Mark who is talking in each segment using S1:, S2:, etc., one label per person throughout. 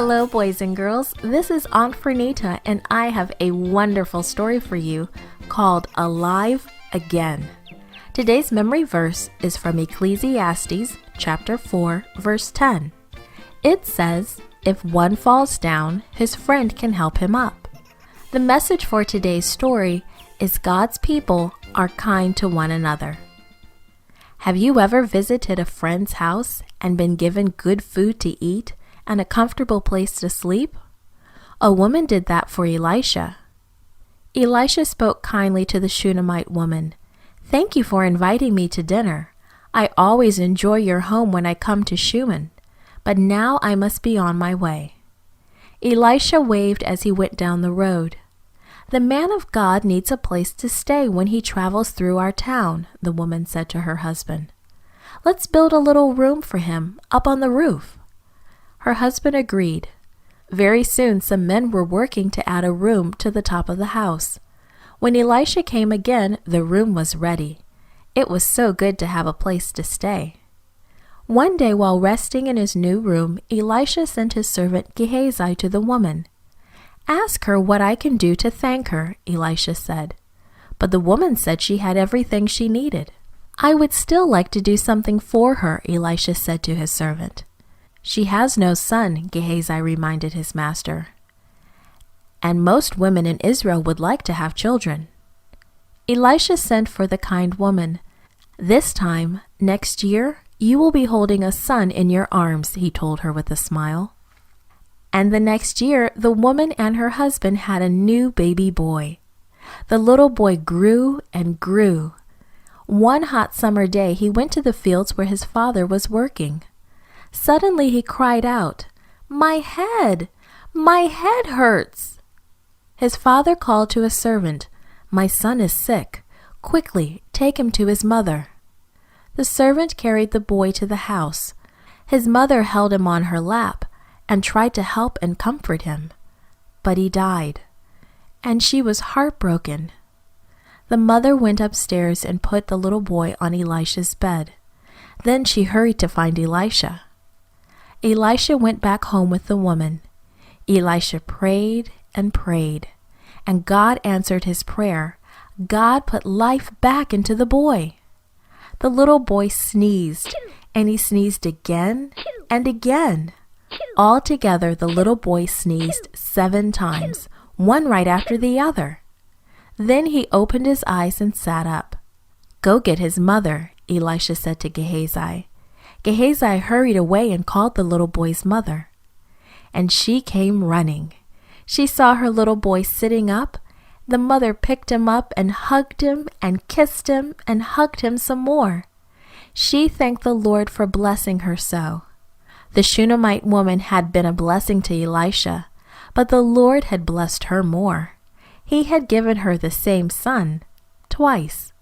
S1: Hello, boys and girls. This is Aunt Fernita, and I have a wonderful story for you called Alive Again. Today's memory verse is from Ecclesiastes chapter 4, verse 10. It says, "If one falls down, his friend can help him up." The message for today's story is God's people are kind to one another. Have you ever visited a friend's house and been given good food to eat and a comfortable place to sleep? A woman did that for Elisha. Elisha spoke kindly to the Shunammite woman. "Thank you for inviting me to dinner. I always enjoy your home when I come to Shunem, but now I must be on my way." Elisha waved as he went down the road. "The man of God needs a place to stay when he travels through our town," the woman said to her husband. "Let's build a little room for him up on the roof." Her husband agreed. Very soon some men were working to add a room to the top of the house. When Elisha came again, the room was ready. It was so good to have a place to stay. One day while resting in his new room, Elisha sent his servant Gehazi to the woman. "Ask her what I can do to thank her," Elisha said. But the woman said she had everything she needed. "I would still like to do something for her," Elisha said to his servant. "She has no son," Gehazi reminded his master. "And most women in Israel would like to have children." Elisha sent for the kind woman. "This time, next year, you will be holding a son in your arms," he told her with a smile. And the next year, the woman and her husband had a new baby boy. The little boy grew and grew. One hot summer day, he went to the fields where his father was working. Suddenly he cried out, "My head! My head hurts!" His father called to a servant, "My son is sick. Quickly, take him to his mother." The servant carried the boy to the house. His mother held him on her lap and tried to help and comfort him. But he died, and she was heartbroken. The mother went upstairs and put the little boy on Elisha's bed. Then she hurried to find Elisha. Elisha went back home with the woman. Elisha prayed and prayed, and God answered his prayer. God put life back into the boy. The little boy sneezed, and he sneezed again and again. Altogether, the little boy sneezed 7 times, one right after the other. Then he opened his eyes and sat up. "Go get his mother," Elisha said to Gehazi. Gehazi hurried away and called the little boy's mother. And she came running. She saw her little boy sitting up. The mother picked him up and hugged him and kissed him and hugged him some more. She thanked the Lord for blessing her so. The Shunammite woman had been a blessing to Elisha, but the Lord had blessed her more. He had given her the same son twice.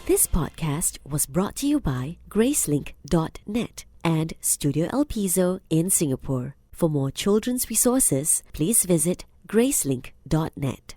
S2: This podcast was brought to you by Gracelink.net and Studio El Piso in Singapore. For more children's resources, please visit Gracelink.net.